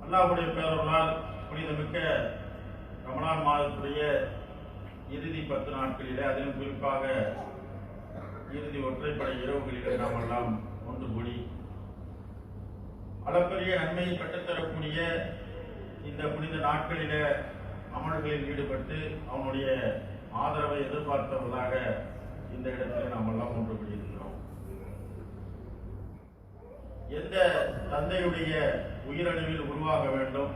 அல்லாஹ்வுடைய பேரருளால் புனிதமிக்க ரமலான் மாதத்துடைய இறுதி 10 நாட்களிலே, அதிலும் குறிப்பாக இறுதி ஒற்றைப்படை இரவுகளிலே நாம் எல்லாம் ஒன்று கூடி அளப்பரிய நன்மையை பெற்றுத்தரக்கூடிய இந்த புனித நாட்களிலே அமல்களில் ஈடுபட்டு அவனுடைய ஆதரவை எதிர்பார்த்தவர்களாக இந்த இடத்திலே நாம் எல்லாம் ஒன்று கூடியிருக்கிறோம். எந்த தந்தையுடைய உயிரணுவில் உருவாக வேண்டும்,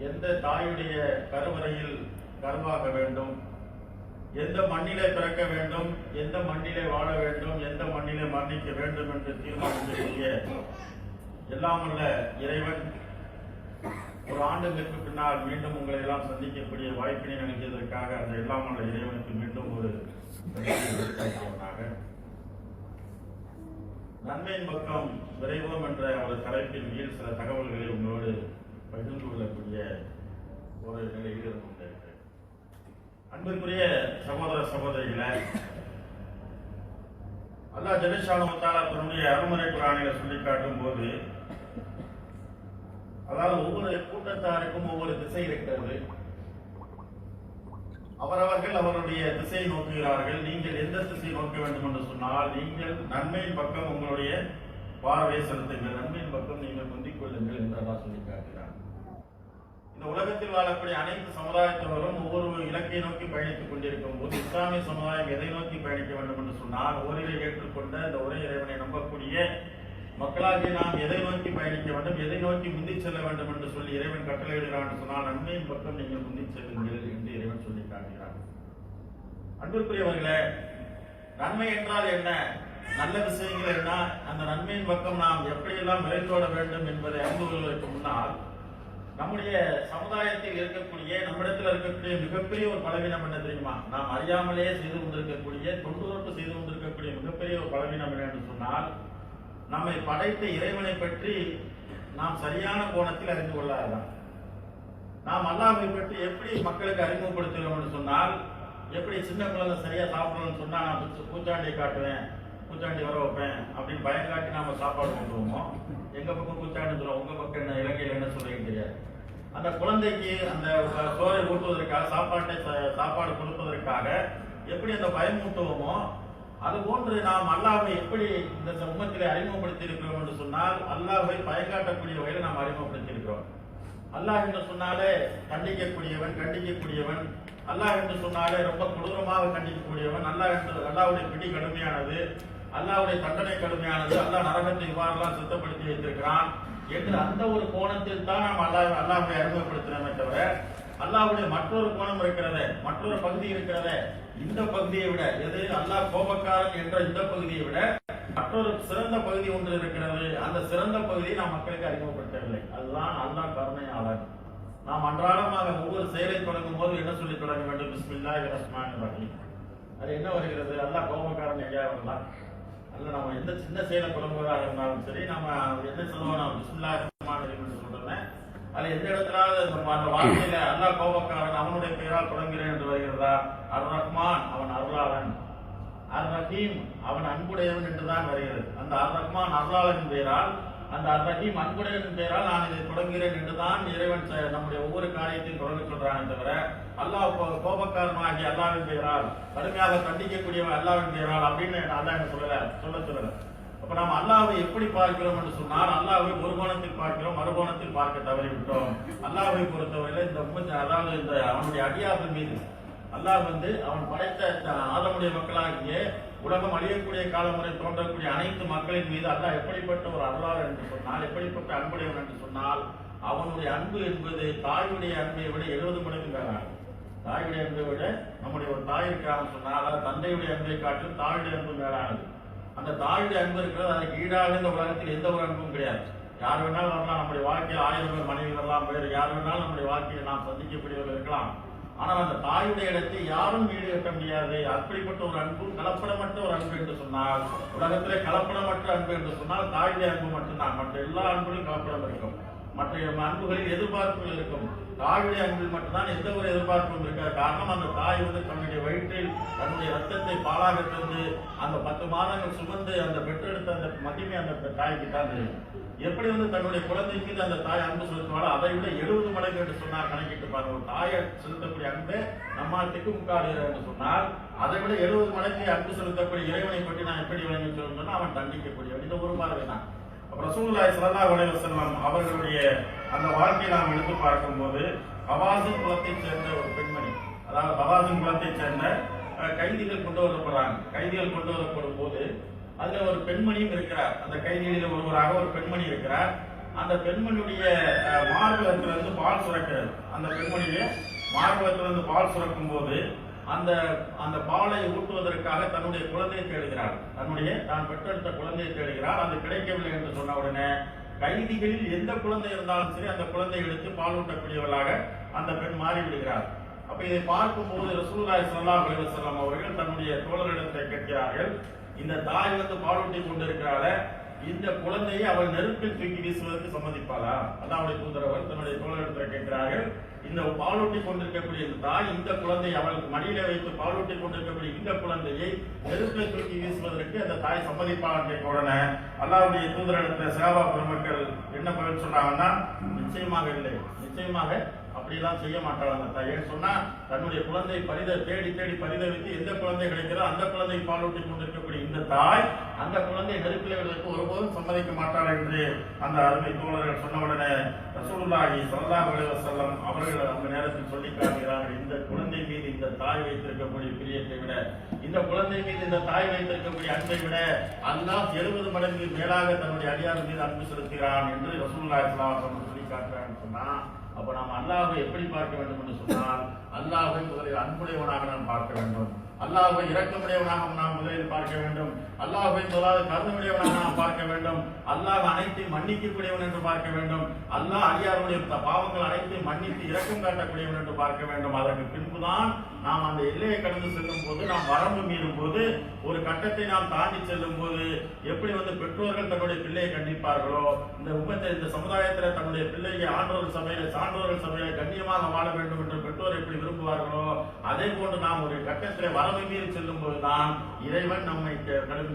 எந்த தாயுடைய கருவறையில் கருவாக வேண்டும், எந்த மண்ணிலே பிறக்க வேண்டும், எந்த மண்ணிலே வாழ வேண்டும், எந்த மண்ணிலே மரணிக்க வேண்டும் என்று தீர்மானிக்கக்கூடிய எல்லாம் வல்ல இறைவன் ஒரு ஆண்டுகளுக்கு பின்னால் மீண்டும் உங்களை எல்லாம் சந்திக்கக்கூடிய வாய்ப்பினை நினைத்ததற்காக அந்த எல்லாம் வல்ல இறைவனுக்கு மீண்டும் ஒரு நன்மையின் பக்கம் விரைவோம் என்ற ஒரு தலைப்பின் கீழ் சில தகவல்களை உங்களோடு பகிர்ந்து கொள்ளக்கூடிய ஒரு நிலையில் இருக்கின்றேன். அன்பிற்குரிய சகோதர சகோதரிகளை, அல்லாஹ் ஜல்ல ஷானஹு தஆலா தன்னுடைய அருள்மறை குர்ஆனில் சொல்லி காட்டும் போது, அதாவது ஒவ்வொரு கூட்டத்தாருக்கும் ஒவ்வொரு திசை இருக்கிறது. அவரவர்கள் அவருடைய திசையை நோக்குகிறார்கள். நீங்கள் எந்த திசை நோக்க வேண்டும் என்று சொன்னால், நீங்கள் நன்மையின் பக்கம் உங்களுடைய பார்வையை செலுத்துங்கள், நன்மையின் பக்கம் நீங்கள் முந்திக் கொள்ளுங்கள் என்று அல்லாஹ் சொல்லி காட்டுகிறார். இந்த உலகத்தில் வாழக்கூடிய அனைத்து சமுதாயத்தவரும் ஒவ்வொரு இலக்கை நோக்கி பயணித்துக் கொண்டிருக்கும் போது, இஸ்லாமிய சமுதாயம் எதை நோக்கி பயணிக்க வேண்டும் என்று சொன்னால், ஓரிரை ஏற்றுக்கொண்ட இந்த ஒரே இறைவனை நம்பக்கூடிய மக்களாகிய நாம் எதை நோக்கி பயணிக்க வேண்டும், எதை நோக்கி முந்தி செல்ல வேண்டும் என்று சொல்லி இறைவன் கட்டளையிடுகிறான் என்று சொன்னால், நன்மையின் பக்கம் நீங்கள் முந்தி செல்லுங்கள் என்று இறைவன் சொல்லி காட்டுகிறார். அன்பிற்குரியவர்களே, நன்மை என்றால் என்ன, நல்ல விஷயங்கள் என்ன, அந்த நன்மையின் பக்கம் நாம் எப்படியெல்லாம் விரைந்தோட வேண்டும் என்பதை அறிந்து கொள்வதற்கு முன்னால், நம்முடைய சமுதாயத்தில் இருக்கக்கூடிய, நம்மிடத்தில் இருக்கக்கூடிய மிகப்பெரிய ஒரு பலவீனம் என்ன தெரியுமா? நாம் அறியாமலேயே செய்து கொண்டிருக்கக்கூடிய, தொண்டு செய்து கொண்டிருக்கக்கூடிய மிகப்பெரிய ஒரு பலவீனம் என்ன என்று சொன்னால், நம்மை படைத்த இறைவனை பற்றி நாம் சரியான கோணத்தில் அறிந்து கொள்ளாதான். நாம் அல்லாஹ்வை பற்றி எப்படி மக்களுக்கு அறிமுகப்படுத்துகிறோம் என்று சொன்னால், எப்படி சின்ன குழந்தை சரியா சாப்பிடணும்னு சொன்னா நான் பூச்சாண்டியை காட்டுவேன், பூச்சாண்டி வர வைப்பேன் அப்படின்னு பயம் காட்டி நாம சாப்பாடு கொண்டுருவோமோ, எங்க பக்கம் பூச்சாண்டி சொல்லுவோம், உங்க பக்கம் என்ன, இலங்கையில் என்ன சொல்றீங்கன்னு தெரியாது. அந்த குழந்தைக்கு அந்த சோறை ஊட்டுவதற்காக, சாப்பாடு கொடுப்பதற்காக எப்படி அந்த பயமூட்டுவோமோ, அது போன்று நாம் அல்லாஹ்வை எப்படி இந்த உம்மத்திலே அறிமுகப்படுத்தி இருக்கிறோம் என்று சொன்னால், அல்லாஹ்வை பயங்காட்டக்கூடிய வகையில் நாம் அறிமுகப்படுத்தி இருக்கிறோம். அல்லாஹ் என்று சொன்னாலே கண்டிக்கக்கூடியவன், அல்லாஹ் என்று சொன்னாலே ரொம்ப கொடூரமாக கண்டிக்கக்கூடியவன், அல்லாஹ்வுடைய பிடி கடுமையானது, அல்லாஹ்வுடைய தண்டனை கடுமையானது, அல்லாஹ் நரகத்தை இவ்வாறெல்லாம் சுத்தப்படுத்தி வைத்திருக்கிறான் என்று அந்த ஒரு கோணத்தில் தான் நாம் அல்லாஹ்வை அறிமுகப்படுத்தினோமே தவிர, அல்லாஹ்வுடைய மற்றொரு கோணம் இருக்கிறது, மற்றொரு பகுதி இருக்கிறது, இந்த பகுதியை விட, எது அல்லாஹ் கோபக்காரன் என்ற இந்த பகுதியை விட மற்றொரு சிறந்த பகுதி ஒன்று இருக்கிறது. அந்த சிறந்த பகுதியை நாம் மக்களுக்கு அறிமுகப்படுத்தவில்லை. அதுதான் அல்லாஹ் கருணையாளர். நாம் அன்றாடமாக ஒவ்வொரு செயலை தொடங்கும் போது என்ன சொல்லி தொடங்க வேண்டும்? பிஸ்மில்லாஹிர் ரஹ்மானிர் ரஹீம். அது என்ன வருகிறது? அல்லாஹ் கோபக்காரன் எங்கேயா வரலாம்? அல்ல, நம்ம எந்த சின்ன செயலை தொடங்குவதாக இருந்தாலும் சரி, நம்ம என்ன சொல்லுவோம்? பிஸ்மில்லாஹிர் ரஹ்மானிர் ரஹீம் என்று சொல்றேன். அது எந்த இடத்திலாவது அந்த வார்த்தையில அல்லாஹ் கோபக்காரன் அவனுடைய பெயரால் தொடங்குகிறேன் என்று வருகிறதா? அர் ரஹ்மான் அவன் அருளாளன், அர் ரஹீம் அவன் அன்புடையவன் என்றுதான் வருகிறது. அந்த அர் ரஹ்மான் அருளாளன் பெயரால், அந்த அர் ரஹீம் அன்புடையவன் பெயரால் நான் இதை தொடங்குகிறேன் என்றுதான் இறைவன் நம்முடைய ஒவ்வொரு காரியத்தையும் தொடங்க சொல்றானே தவிர, அல்லாஹ் கோபக்காரனாகி அல்லாஹ்வின் பெயரால், கடுமையாக கண்டிக்கக்கூடியவன் அல்லாஹ்வின் பெயரால் அப்படின்னு அல்லாஹ் சொல்லல. அப்ப நாம் அல்லாஹ்வை எப்படி பார்க்கிறோம் என்று சொன்னால், அல்லாஹ்வை ஒரு கோணத்தில் பார்க்கிறோம், மறுகோணத்தில் பார்க்க தவறிவிட்டோம். அல்லாஹ்வை பொறுத்தவரையில இந்த அதாவது இந்த அவனுடைய அடியார்கள் மீது அல்லாஹ் அவன் படைத்த ஆதமுடைய மக்களாகிய உலகம் அழியக்கூடிய காலம் வரை தோன்றக்கூடிய அனைத்து மக்களின் மீது அல்லாஹ் எப்படிப்பட்ட ஒரு அருளாளர் என்று சொன்னால், எப்படிப்பட்ட அன்புடையவன் என்று சொன்னால், அவனுடைய அன்பு என்பது தாயுடைய அன்பை விட 70 மடங்கு மேலானது. தாயுடைய அன்பை விட நம்முடைய ஒரு தாய் இருக்கான்னு சொன்னால், அதாவது தந்தையுடைய அன்பை காட்டிலும் தாயுடைய அன்பு மேலானது. அந்த தாயுடைய அன்பு இருக்கிறது, அதுக்கு ஈடாக இந்த உலகத்தில் எந்த ஒரு அன்பும் கிடையாது. யார் வேணாலும் வரலாம், நம்முடைய வாழ்க்கையில் 1000 பேர் மனைவி வரலாம், வேறு யார் வேணாலும் நம்முடைய வாழ்க்கையில் நாம் சந்திக்கக்கூடியவர்கள் இருக்கலாம். ஆனால் அந்த தாயுடைய இடத்தை யாரும் ஈடுகட்ட முடியாது. அப்படிப்பட்ட ஒரு அன்பு, கலப்படமற்ற ஒரு அன்பு என்று சொன்னால், உலகத்திலே கலப்படமற்ற அன்பு என்று சொன்னால் தாயுடைய அன்பு மட்டும்தான். மற்ற எல்லா அன்புகளும் கலப்படம் இருக்கும், மற்ற அன்புகளில் எதிர்பார்ப்புகள் இருக்கும். தாயுடைய அன்பில் மட்டும்தான் எந்த ஒரு எதிர்பார்ப்பும் இருக்காது. காரணம், அந்த தாய் தன்னுடைய வயிற்றில் தன்னுடைய ரத்தத்தை பாலாக தந்து அந்த 10 மாதங்கள் சுமந்து அந்த பெற்றெடுத்த அந்த மகிமை அந்த தாய்க்கு தான் தெரியும். எப்படி வந்து தன்னுடைய குழந்தை மீது அந்த தாய் அன்பு செலுத்துவாளோ அதை விட 70 மடங்கு என்று சொன்னார். கணக்கிட்டு பாருங்க, ஒரு தாயை செலுத்தக்கூடிய அன்பு நம்மால் திக்குமுக்காடு என்று சொன்னால் அதை விட 70 மடங்கு அன்பு செலுத்தக்கூடிய இறைவனை பற்றி நான் எப்படி விளங்கி சொல்லணும்னா அவன் தண்டிக்கக்கூடியவன். இந்த ஒரு பார்வை தான். ரசூலுல்லாஹி ஸல்லல்லாஹு அலைஹி வஸல்லம் அவர்களுடைய அந்த வாழ்க்கையை நாம் எடுத்து பார்க்கும்போது ஹவாஸின் குலத்தைச் சேர்ந்த ஒரு பெண்மணி, அதாவது ஹவாஸின் குலத்தைச் சேர்ந்த கைதிகள் கொண்டு வரப்படுறாங்க. கைதிகள் கொண்டு வரப்படும் போது அதுல ஒரு பெண்மணியும் இருக்கிறார். அந்த கைதிகளில் ஒருவராக ஒரு பெண்மணி இருக்கிறார். அந்த பெண்மணியுடைய மார்பகத்திலிருந்து பால் சுரக்கிறது. அந்த பெண்மணியுடைய மார்பகத்திலிருந்து பால் சுரக்கும் போது அந்த அந்த பாலை ஊட்டுவதற்காக தன்னுடைய குழந்தையை தேடுகிறார். தான் பெற்றெடுத்த குழந்தையை தேடுகிறார். அது கிடைக்கவில்லை என்று சொன்ன உடனே கைதிகளில் எந்த குழந்தை இருந்தாலும் சரி அந்த குழந்தையை எடுத்து பால் ஊட்டக்கூடியவர்களாக அந்த பெண் மாறிவிடுகிறார். அப்ப இதை பார்க்கும்போது ரசூலுல்லாஹி ஸல்லல்லாஹு அலைஹி வஸல்லம் அவர்கள் தன்னுடைய தோழர்களிடத்தை கேட்கிறார்கள், இந்த தாய் வந்து பாலூட்டி கொண்டிருக்கிறாள, இந்த குழந்தையை அவள் நெருப்பில் தூக்கி வீசுவதற்கு சம்மதிப்பாளா? அல்லாஹ்வுடைய தூதரவர் தன்னுடைய தோழர்களிடத்தை கேட்கிறார்கள், இந்த பாலூட்டி கொண்டிருக்கக்கூடிய இந்த தாய் இந்த குழந்தையை அவளுக்கு மடியில வைத்து பாலூட்டி கொண்டிருக்கக்கூடிய இந்த குழந்தையை நெருப்பில் தூக்கி வீசுவதற்கு அந்த தாய் சம்மதிப்பாளா கேட்க உடனே அல்லாஹ்வுடைய தூதரிடத்துல சஹாபா பெருமக்கள் என்ன பதில் சொன்னாங்கன்னா, நிச்சயமாக இல்லை, நிச்சயமாக அப்படியெல்லாம் செய்ய மாட்டாள் அந்த தாய். ஏன்னு சொன்னா தன்னுடைய குழந்தை தேடி பரிதவித்து எந்த குழந்தை கிடைக்கிறதோ அந்த குழந்தை பாலூட்டி கொண்டிருக்கக்கூடிய இந்த தாய் அந்த குழந்தை நெருப்பில் விடுவதற்கு ஒருபோதும் சம்மதிக்க மாட்டாள் என்று அந்த அருமை தோழர்கள் சொன்ன உடனே ரசூலுல்லாஹி ஸல்லல்லாஹு அலைஹி வஸல்லம் அவர்கள் அந்த நேரத்தில் சொல்லி காட்டுகிறார்கள், இந்த குழந்தை மீது இந்த தாய் வைத்திருக்கக்கூடிய பிரியத்தை விட, இந்த குழந்தை மீது இந்த தாய் வைத்திருக்கக்கூடிய அன்பை விட அல்லாஹ் 70 மடங்கு மேலாக தன்னுடைய அடியார் மீது அன்பு செலுத்துகிறான் என்று ரசூலுல்லாஹி ஸல்லல்லாஹு அலைஹி வஸல்லம் சொல்லி காட்டுறான்னு சொன்னா, அப்ப நாம் அல்லாஹ்வை எப்படி பார்க்க வேண்டும் என்று சொன்னால் அல்லாஹ்வை முதலில் அன்புடையவனாக நாம் பார்க்க வேண்டும். அல்லாஹ்வை இரக்கமுடையவனாக நாம் முதலில் பார்க்க வேண்டும். அல்லாஹ்வை முதலாவது கருணையுடையவனாக நாம் பார்க்க வேண்டும். அல்லாஹ் அனைத்தையும் மன்னிக்கக்கூடியவன் என்று பார்க்க வேண்டும். அல்லாஹ் அடியாருடைய பாவங்கள் அனைத்தையும் மன்னித்து இரக்கம் காட்டக்கூடியவன் என்று பார்க்க வேண்டும். அதற்கு பின்புதான் நாம் அந்த எல்லையை கடந்து செல்லும் போது, நாம் வரம்பு மீறும் போது, ஒரு கட்டத்தை நாம் தாண்டி செல்லும் போது எப்படி வந்து பெற்றோர்கள் தன்னுடைய பிள்ளையை கண்டிப்பார்களோ, இந்த சமுதாயத்தில் தன்னுடைய பிள்ளையை ஆண்டோர்கள் சபையில சான்றோர்கள் சபையில கண்ணியமாக வாழ வேண்டும் என்று பெற்றோர் எப்படி விரும்புவார்களோ, அதே போன்று நாம் ஒரு கட்டத்தில் வரம்பு மீறி செல்லும் போதுதான் இறைவன் நம்மை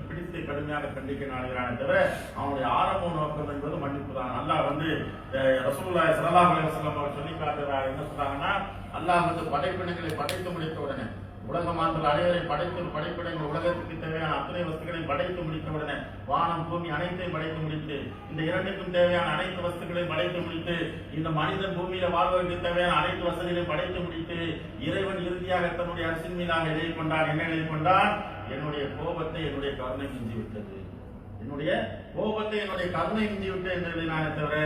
பிடித்து கடுமையாக கண்டிக்க நாடுகிறானே தவிர அவனுடைய ஆரம்ப நோக்கம் என்பது மன்னிப்பு தான். அல்லாஹ் வந்து ரசூலுல்லாஹி ஸல்லல்லாஹு அலைஹி வஸல்லம் அவர் சொல்லி காட்டுகிறார். என்ன சொல்றாங்கன்னா, அல்லாஹ் வந்து படைப்பினங்களை படைத்து முடித்த உடனே, உலக மாந்தர்கள் அனைவரையும் படைப்பிடங்கள் உலகத்துக்கு தேவையான அத்தனை வஸ்துக்களையும் படைத்து முடித்த உடனே, வானம் பூமி அனைத்தையும் படைத்து முடித்து, இந்த இரண்டுக்கும் தேவையான அனைத்து வஸ்துக்களையும் படைத்து முடித்து, இந்த மனிதன் பூமியில வாழ்வதற்கு தேவையான அனைத்து வசதிகளையும் படைத்து முடித்து, இறைவன் இறுதியாக தன்னுடைய அரசின் மீதாக எழுதி கொண்டான். என்ன எழுதி கொண்டான்? என்னுடைய கோபத்தை என்னுடைய கருணை மிஞ்சி விட்டது, என்னுடைய கோபத்தை என்னுடைய கருணை மிஞ்சி விட்டு என்று எழுதினானே தவிர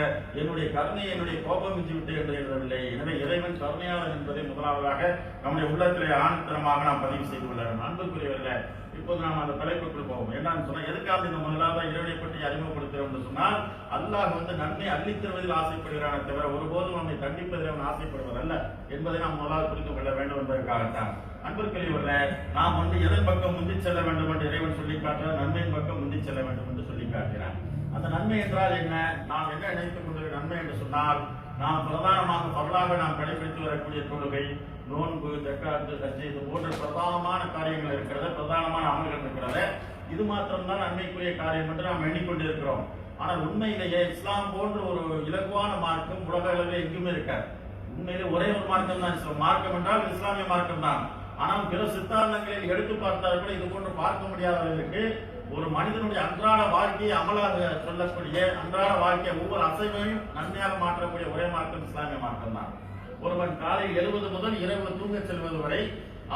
என்னுடைய கருணையை என்னுடைய கோபம் மிஞ்சி விட்டு என்று எழுதவில்லை. எனவே இறைவன் கருணையாளர் என்பதை முதலாவதாக நம்முடைய உள்ளத்திலே ஆணித்தரமாக நாம் பதிவு செய்து கொள்ள வேண்டும். அன்புக்குரியவர்களே, இப்போது நாம் அந்த தலைப்புக்குள் போவோம். என்னன்னு சொன்னா, எதுக்காக இந்த முதலாவது இறைவனை பற்றி அறிமுகப்படுத்துகிறோம் என்று சொன்னால், அல்லாஹ் வந்து நன்மை அள்ளித்தருவதில் ஆசைப்படுகிறானே தவிர ஒருபோதும் நம்மை தண்டிப்பதில் அவன் ஆசைப்படுவதல்ல என்பதை நாம் முதலாவது புரிந்து கொள்ள வேண்டும் என்பதற்காகத்தான். அன்புக்குரியவர்களே, நாம் வந்து எதன் பக்கம் முந்தி செல்ல வேண்டும் என்று இறைவன் சொல்லி காட்டுறார், நன்மையின் பக்கம் முந்தி செல்ல வேண்டும் என்று சொல்லி காட்டுகிறார். அந்த நன்மை என்றால் என்ன? நாம் என்ன நினைத்துக் கொண்டிருக்கிற நன்மை என்று சொன்னால், நாம் பிரதானமாக பொருளாக நாம் கடைபிடித்து வரக்கூடிய தொழுகை, நோன்பு, ஜக்காத்து, ஹஜ், இது போன்ற பிரதானமான காரியங்கள் இருக்கிறது, பிரதானமான அமல்கள் இருக்கிறது. இது மாத்திரம்தான் நன்மைக்குரிய காரியம் என்று நாம் எண்ணிக்கொண்டிருக்கிறோம். ஆனால் உண்மையிலேயே இஸ்லாம் போன்ற ஒரு இலகுவான மார்க்கம் உலக அளவில் எங்குமே இருக்காது. உண்மையிலே ஒரே ஒரு மார்க்கம் தான் மார்க்கம் என்றால் இஸ்லாமிய மார்க்கம் தான். ஆனால் பிற சித்தாந்தங்களில் எடுத்து பார்த்தால் கூட இது போன்று பார்க்க முடியாதவர்களுக்கு ஒரு மனிதனுடைய அன்றாட வாழ்க்கையை அமலாக சொல்லக்கூடிய, அன்றாட வாழ்க்கையை ஒவ்வொரு அசைவையும் நன்மையாக மாற்றக்கூடிய ஒரே மார்க்கம் இஸ்லாமிய மார்க்கம் தான். ஒருவன் காலையில் எழுவது முதல் இரவு தூங்க செல்வது வரை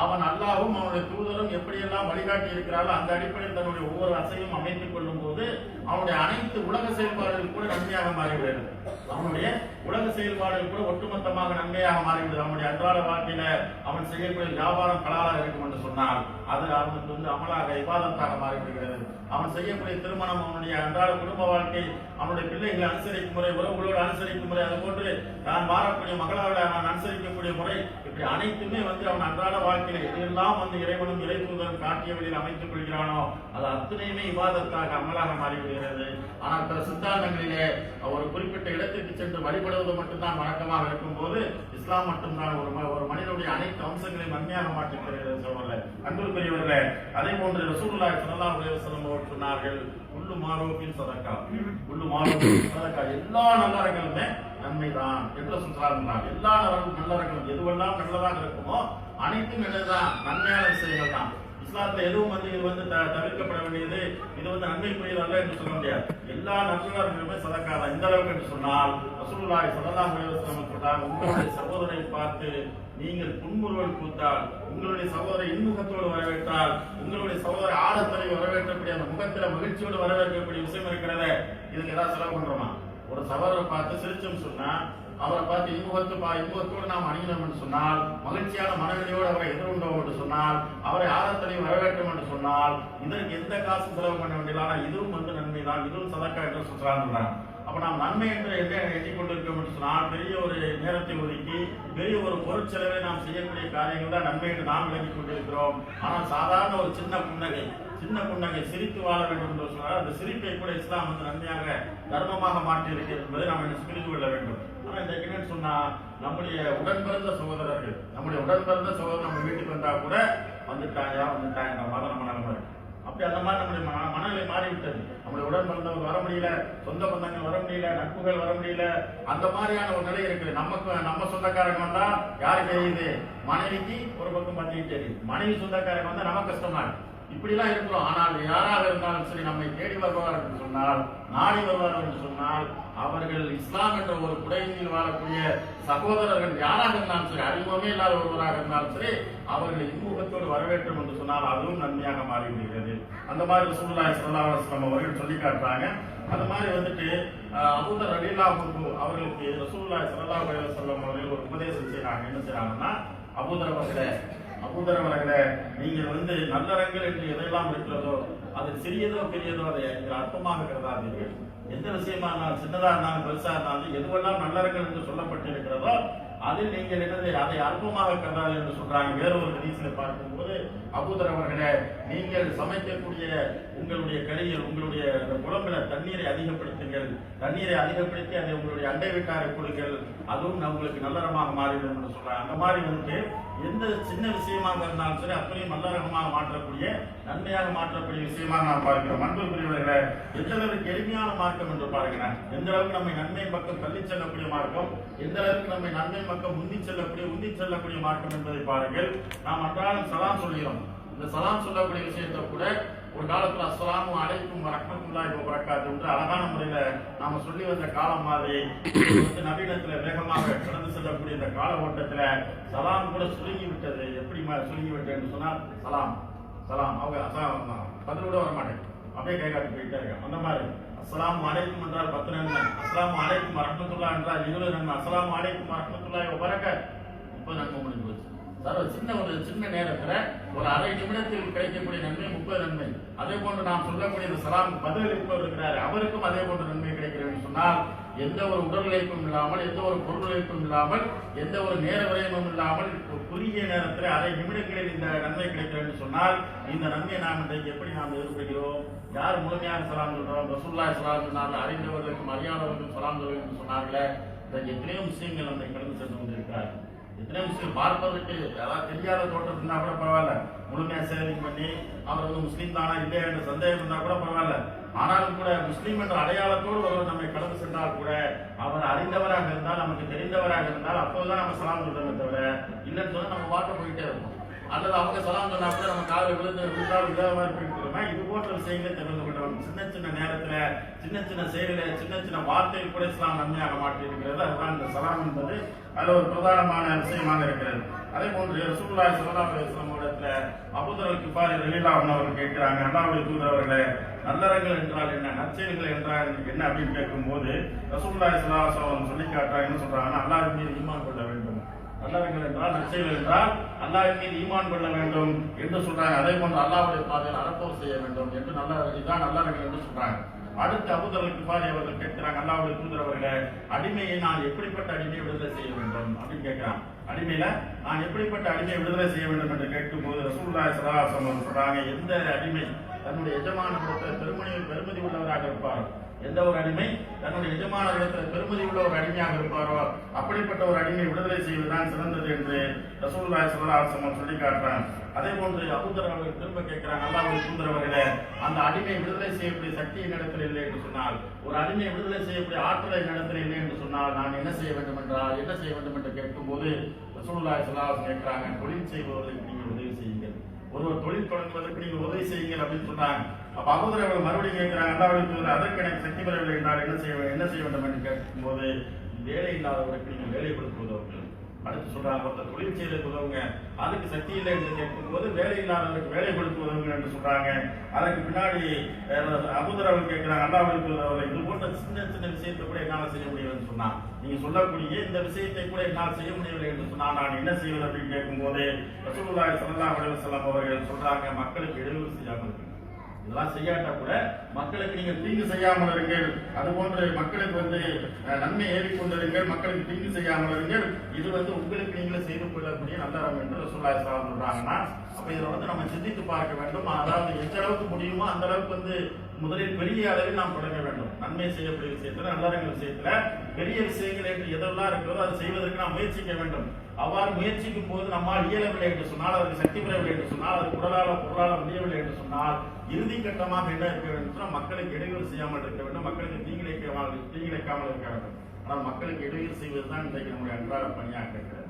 அவன் அல்லாஹ்வும் அவனுடைய தூதரும் எப்படியெல்லாம் வழிகாட்டி இருக்கிறார்கள் அந்த அடிப்படையில் தன்னுடைய ஒவ்வொரு அசையும் அமைத்துக் கொள்ளும் போது அவனுடைய அனைத்து உலக செயல்பாடுகள் கூட நன்மையாக மாறிவிடுகிறது. அவனுடைய உலக செயல்பாடுகள் கூட ஒட்டுமொத்தமாக நன்மையாக மாறிவிடுது. அவனுடைய அன்றாட வாழ்க்கையில அவன் செய்யக்கூடிய வியாபாரம் கலாலாக இருக்கும் என்று சொன்னால் அது அவனுக்கு வந்து அமலாக இபாதத்தாக மாறிவிடுகிறது. அவன் செய்யக்கூடிய திருமணம், அவனுடைய அன்றாட குடும்ப வாழ்க்கை, அவனுடைய பிள்ளைகளை அனுசரிக்கும் முறை, உறவுகளோடு அனுசரிக்கும் முறை, அதுபோன்று தான் மாறக்கூடிய மகளாவோட அவன் அனுசரிக்கக்கூடிய முறை, இப்படி அனைத்துமே வந்து அவன் அன்றாட வாழ்க்கையில எதையெல்லாம் வந்து இறைவனும் இறை தூதரும் காட்டிய வழியில் அமைத்துக் கொள்கிறானோ அது அத்தனையுமே இபாதத்தாக அமலாக மாறிவிடுகிறது. ஆனால் பிற சித்தாந்தங்களிலே ஒரு குறிப்பிட்ட இடத்திற்கு சென்று வழிபடுவது மட்டும்தான் வழக்கமாக இருக்கும் போது இஸ்லாம் மட்டும்தான் ஒரு மனிதனுடைய அனைத்து அம்சங்களையும் நன்மையாக மாற்றிக்கிறது. அன்புக்குரியவர்களே, அதே போன்று ரசூலுல்லாஹி ஸல்லல்லாஹு அலைஹி வஸல்லம் அவர்கள் சொன்னார்கள், குல்லு மாரூஃபின் சதக்கா, குல்லு மாரூஃபின் சதக்கா, எல்லா நல்லறங்களுமே நன்மைதான் என்று சொல்றாங்க. எல்லா நல்லறங்களும் எதுவெல்லாம் நல்லதாக இருக்குமோ அனைத்தும் நல்லதுதான், நன்மையான விஷயங்கள் தான். இஸ்லாத்துல எதுவும் இது தவிர்க்கப்பட வேண்டியது, இது நன்மைக்குரியது அல்ல என்று சொல்ல முடியாது. எல்லா நல்லறங்களுமே சதக்கா தான். இந்த அளவுக்கு என்று சொன்னால் ரசூலுல்லாஹி ஸல்லல்லாஹு அலைஹி வஸல்லம் சொல்றாங்க, உங்களுடைய சகோதரை பார்த்து நீங்கள் புன்முறுவல் பூத்தால், உங்களுடைய சகோதரை இன்முகத்தோடு வரவேற்றால், உங்களுடைய சகோதரை ஆடத்தலை வரவேற்றக்கூடிய அந்த முகத்துல மகிழ்ச்சியோடு வரவேற்கக்கூடிய விஷயம் இருக்கிறத, இதுக்கு ஏதாவது செலவு பண்றோமா? ஒரு சகோதரை பார்த்து சிரிச்சோம் சொன்னா, அவரை பார்த்து இன்பத்தோடு நாம் அணிகிறோம் என்று சொன்னால், மகிழ்ச்சியான மனநிலையோடு அவரை எதிர்கொண்டோம் என்று சொன்னால், அவரை ஆதரத்தையும் வரவேற்கும் என்று சொன்னால், இதற்கு எந்த காசு செலவு பண்ண வேண்டியது. ஆனால் இதுவும் நன்மைதான், இதுவும் சதக்கா என்று சொல்றாங்க. அப்ப நாம் நன்மை என்று என்ன எண்ணிக்கொண்டிருக்கோம் என்று சொன்னால், பெரிய ஒரு நேரத்தை ஒதுக்கி பெரிய ஒரு பொருட்செலவை நாம் செய்யக்கூடிய காரியங்கள் தான் நன்மை என்று நாம் விளங்கிக் கொண்டிருக்கிறோம். ஆனால் சாதாரண ஒரு சின்ன புன்னகை சிரித்து வாழ வேண்டும் என்று சொன்னால், அந்த சிரிப்பை கூட இஸ்லாம் நன்மையாக தர்மமாக மாற்றி இருக்கிறது என்பதை நாம் புரிந்து கொள்ள வேண்டும். ஆனா இந்த என்னன்னு சொன்னா, நம்முடைய உடன்பிறந்த சகோதரர்கள் நம்ம வீட்டுக்கு வந்தா கூட வந்துட்டாங்க மாதிரி நம்ம நிலைமை இருக்கு. அப்படி அந்த மாதிரி நம்முடைய மனநிலை மாறிவிட்டது. நம்முடைய உடன் பிறந்தவங்க வர முடியல, சொந்த பந்தங்கள் வர முடியல, நட்புகள் வர முடியல, அந்த மாதிரியான ஒரு நிலை இருக்குது. நம்ம சொந்தக்காரங்க வந்தா யாரு தெரியுது? மனைவிக்கு ஒரு பக்கம் பார்த்துக்கிட்டு தெரியுது. மனைவி சொந்தக்காரங்க வந்தா நமக்கு கஷ்டமா இருக்கு. இப்படி எல்லாம் இருக்கிறோம். ஆனால் யாராக இருந்தாலும் சரி, நம்மை தேடி வருவார்கள் என்று சொன்னால், நாடி வருவார்கள் என்று சொன்னால், அவர்கள் இஸ்லாம் என்ற ஒரு குடையில் வாழக்கூடிய சகோதரர்கள் யாராக இருந்தாலும் சரி, அறிமுகமே இல்லாத ஒருவராக இருந்தாலும் சரி, அவர்கள் இன்முகத்தோடு வரவேற்றும் என்று சொன்னால் அதுவும் நன்மையாக மாறிவிடுகிறது. அந்த மாதிரி ரசூலுல்லாஹி ஸல்லல்லாஹு அலைஹி வஸல்லம் அவர்கள் சொல்லி காட்டுறாங்க. அந்த மாதிரி அபூதர் ரலியல்லாஹு அன்ஹு அவர்களுக்கு ரசூலுல்லாஹி ஸல்லல்லாஹு அலைஹி வஸல்லம் அவர்கள் ஒரு உபதேசம் செய்யறாங்க. என்ன செய்யறாங்கன்னா, அபூதர் அவர்களே, நீங்கள் நல்லறங்கள் என்று எதையெல்லாம் இருக்கிறதோ, அது சிறியதோ பெரியதோ அதை அற்பமாக கருதாதீர்கள். எந்த விஷயமா இருந்தாலும், சின்னதா இருந்தாலும் பெருசா இருந்தாலும், எதுவெல்லாம் நல்லறங்கள் என்று சொல்லப்பட்டிருக்கிறதோ அதில் நீங்கள் அதை அற்பமாக கருதாது என்று சொல்றாங்க. வேறொரு ஹதீஸ்ல பார்க்கும்போது, அபூதர் அவர்களே, நீங்கள் சமைக்கக்கூடிய உங்களுடைய கடையில் உங்களுடைய குழம்புல தண்ணீரை அதிகப்படுத்துங்கள். தண்ணீரை அதிகப்படுத்தி அதை உங்களுடைய அண்டை வீட்டாரை கொடுங்கள். அதுவும் உங்களுக்கு நல்லறமாக மாறிவிடும் என்று சொல்றாங்க. அந்த மாதிரி எந்த சின்ன விஷயமாக இருந்தாலும் சரி, அப்படியும் நல்லறகமாக மாற்றக்கூடிய, நன்மையாக மாற்றக்கூடிய விஷயமாக நாம் பார்க்கிறோம். அன்புக்குரியவர்களே, எந்த அளவுக்கு எளிமையான மார்க்கம் என்று பாருங்க. எந்த அளவுக்கு நம்மை நன்மை பக்கம் தள்ளி செல்லக்கூடிய மார்க்கம், எந்த அளவுக்கு நம்மை நன்மை பக்கம் உந்தி செல்லக்கூடிய மார்க்கம் என்பதை பாருங்கள். நாம் அன்றாடம் சலாம் சொல்கிறோம். இந்த சலாம் சொல்லக்கூடிய விஷயத்தை கூட ஒரு காலத்துல அஸ்ஸலாமு அலைக்கும் வரஹ்மத்துல்லாஹி வபரகாத்துஹு என்று அழகான முறையில நாம சொல்லி வந்த காலம் மாதிரி நவீனத்துல வேகமாக கடந்து செல்லக்கூடிய இந்த கால ஓட்டத்துல சலாம் கூட சுருங்கி விட்டது. எப்படி சுருங்கி விட்டேன்னு சொன்னா, சலாம் அவங்க பதில் கூட வர மாட்டேன், அப்படியே கை காட்டி போயிட்டே இருக்காங்க. அந்த மாதிரி அஸ்ஸலாமு அலைக்கும் என்றால் 10 நன்மை, அஸ்ஸலாமு அலைக்கும் வரஹ்மத்துல்லாஹி என்றால் 20 நன்மை, அஸ்ஸலாமு அலைக்கும் வரஹ்மத்துல்லாஹி வபரகாத்துஹு 30 நன்மை முடிஞ்சு போச்சு. ஒரு சின்ன நேரத்துல ஒரு அரை நிமிடத்தில் கிடைக்கக்கூடிய நன்மை 30 நன்மை. அதே போன்று நாம் சொல்லக்கூடிய இந்த சலாம் பதில் இருப்பவர் இருக்கிறார், அவருக்கும் அதே போன்ற நன்மை கிடைக்கிறது சொன்னால், எந்த ஒரு உடல் இழைப்பும் இல்லாமல், எந்த ஒரு பொருள் இழைப்பும் இல்லாமல், எந்த ஒரு நேர விரயமும் இல்லாமல் குறுகிய நேரத்தில் அரை நிமிடங்களில் இந்த நன்மை கிடைக்கிறது சொன்னால், இந்த நன்மையை நாம் இன்றைக்கு எப்படி நாம் எதிர்கொள்கிறோம்? யார் முழுமையாக சலாம் சொல்றோம்? ரசூலுல்லாஹி ஸல்லல்லாஹு அலைஹி வஸல்லம் அறிந்தவர்களுக்கும் அறியாதவர்களுக்கும் சலாம் சொல்லுங்கள் என்று சொன்னார்களே. எத்தனையோ விஷயங்கள் நம்மை கடந்து சென்று கொண்டிருக்கிறார்கள். எத்தனை விஷயம் பார்ப்பதற்கு யாராவது தெரியாத தோட்டம் இருந்தா கூட பரவாயில்ல, முழுமையா சேவிங் பண்ணி அவர் முஸ்லீம் தானா இல்லையா என்ற சந்தேகம் இருந்தா கூட பரவாயில்ல. ஆனாலும் கூட முஸ்லீம் என்ற அடையாளத்தோடு ஒருவர் நம்மை கடந்து சென்றால் கூட, அவர் அறிந்தவராக இருந்தால், நமக்கு தெரிந்தவராக இருந்தால், அப்போதுதான் நம்ம சலாம் சொல்றோமே தவிர, இல்லைன்னு சொன்னா நம்ம வாட்ட போயிட்டே இருப்போம். அல்லது அவங்க சலாம் சொன்னா கூட நம்ம காலை விழுந்தால் இதை மாதிரி போயிட்டு இது போன்ற விஷயங்களை தெரிந்து கொண்டோம். சின்ன நேரத்துல சின்ன செயலில சின்ன வார்த்தையில் கூட இஸ்லாம் நன்மையாக மாற்றி இருக்கிறது. அதுதான் இந்த சலாம் என்பது அதுல ஒரு பிரதானமான விஷயமாக இருக்கிறது. அதே போன்று ரசூலுல்லாஹி ஸல்லல்லாஹு அலைஹி வஸல்லம் இடத்துல அபூதர் கிஃபாரி ரலியல்லாஹு அன்ஹு அவர்கள் கேட்கிறாங்க, அல்லாஹ்வுடைய தூதர் அவர்களே, நல்லறங்கள் என்றால் என்ன, நற்செயல்கள் என்றால் என்ன அப்படின்னு கேட்கும்போது ரசூலுல்லாஹி ஸல்லல்லாஹு அலைஹி வஸல்லம் சொல்லி காட்டுறாங்க. என்ன சொல்றாங்கன்னா, அல்லாஹ்வின் மீது ஈமான் கொள்ள வேண்டும். நல்லறங்கள் என்றால், நற்செயல்கள் என்றால் அல்லாஹ்வின் மீது ஈமான் கொள்ள வேண்டும் என்று சொல்றாங்க. அதே போன்று அல்லாஹ்வுடைய பாதையில் அறப்போர் செய்ய வேண்டும் என்று இதுதான் நல்லறங்கள் என்று சொல்றாங்க. அடுத்து அபூதர் கிஃபாரி அவர்கள் கேட்கிறாங்க, அல்லாஹ்வுடைய தூதர் அவர்களே, அடிமையை நான் எப்படிப்பட்ட அடிமையை விடுதலை செய்ய வேண்டும் அப்படின்னு கேட்கிறான். அடிமையில நான் எப்படிப்பட்ட அடிமையை விடுதலை செய்ய வேண்டும் என்று கேட்கும்போது ரசூலுல்லாஹி ஸல்லல்லாஹு அலைஹி வஸல்லம் சொல்றாங்க, எந்த அடிமை தன்னுடைய எஜமானத்தில் பெருமதி உள்ளவராக இருப்பார், எந்த ஒரு அடிமை தன்னுடைய எஜமானத்தில் பெருமதி உள்ள ஒரு அடிமையாக இருப்பாரோ அப்படிப்பட்ட ஒரு அடிமை விடுதலை செய்வதுதான் சிறந்தது என்று ரசூலுல்லாஹி ஸல்லல்லாஹு அலைஹி வஸல்லம் சொல்லி காட்டுறாங்க. அதே போன்று அபூதர் அவர்கள் திரும்ப கேட்கிறாங்க, அல்லாஹ்வுடைய தூதர் அவர்களே, அந்த அடிமை விடுதலை செய்யக்கூடிய சக்தி என்னிடத்தில் இல்லை என்று சொன்னால், ஒரு அடிமை விடுதலை செய்யக்கூடிய ஆற்றலை என்னிடத்தில் இல்லை என்று சொன்னால் நான் என்ன செய்ய வேண்டும் என்று கேட்கும்போது ரசூலுல்லாஹி ஸல்லல்லாஹு அலைஹி வஸல்லம் கேட்கிறாங்க, தொழில் செய்பவர்களுக்கு நீங்கள் உதவி செய்யுங்கள், ஒருவர் தொழில் தொடங்குவதற்கு நீங்கள் உதவி செய்யுங்கள் அப்படின்னு சொன்னாங்க. அப்ப அபூதர் அவர்கள் மறுபடியும் கேட்கிறாங்க, அல்லாஹ்வுடைய தூதர், அதற்கு எனக்கு சக்தி பெறவில்லை என்றால் என்ன செய்ய வேண்டும் என்று கேட்கும்போது, வேலை இல்லாதவருக்கு நீங்கள் வேலை கொடுத்து உதவுங்கள். அடுத்து சொல்றாங்க, ஒருத்தர் தொழில் செய்வதற்கு உதவுங்க, அதுக்கு சக்தி இல்லை என்று கேட்கும்போது வேலை இல்லாதவருக்கு வேலை கொடுத்து உதவுங்க என்று சொல்றாங்க. அதற்கு பின்னாடி அபூதர் அவர்கள் கேட்கிறாங்க, அல்லாஹ்வுடைய தூதர் அவர்கள், இது போன்ற சின்ன சின்ன விஷயத்தை கூட என்னால் செய்ய முடியவில்லை சொன்னா, நீங்க சொல்லக்கூடிய இந்த விஷயத்தை கூட என்னால் செய்ய முடியவில்லை என்று சொன்னால் நான் என்ன செய்வது அப்படின்னு கேட்கும்போது ரசூலுல்லாஹி ஸல்லல்லாஹு அலைஹி வஸல்லம் அவர்கள் சொல்றாங்க, மக்களுக்கு இடையூறு செய்யாமல் இருக்கு. இதெல்லாம் செய்யாட்டா கூட மக்களுக்கு நீங்கள் தீங்கு செய்யாமல் இருங்கள், அதுபோன்று மக்களுக்கு நன்மை ஏறிக்கொண்டிருங்கள், மக்களுக்கு தீங்கு செய்யாமல் இருங்கள், இது உங்களுக்கு நீங்களே செய்து கொள்ளக்கூடிய நல்லறம் என்று ரசூலுல்லாஹி ஸல்லல்லாஹு அலைஹி வஸல்லம் சொல்றாங்கன்னா, அப்ப இதை நம்ம சிந்தித்து பார்க்க வேண்டும். அதாவது எந்த அளவுக்கு முடியுமோ அந்த அளவுக்கு முதலில் பெரிய அளவில் நாம் தொடங்க வேண்டும். நன்மை செய்யக்கூடிய விஷயத்துல, நல்லறங்கள் விஷயத்துல பெரிய விஷயங்கள் என்று எதெல்லாம் இருக்கிறதோ அதை செய்வதற்கு நாம் முயற்சிக்க வேண்டும். அவ்வாறு முயற்சிக்கும் போது நம்மால் இயலவில்லை என்று சொன்னால், அதற்கு சக்தி பெறவில்லை என்று சொன்னால், அது பொருளால முடியவில்லை என்று சொன்னால், இறுதி கட்டமாக என்ன இருக்க வேண்டும் சொன்னால், மக்களுக்கு இடையூறு செய்யாமல் இருக்க வேண்டும், மக்களுக்கு தீங்கிழைக்காமல் இருக்க வேண்டும். ஆனால் மக்களுக்கு இடையூறு செய்வதுதான் இன்றைக்கு நம்முடைய அன்றாட பணியாக இருக்கிறது.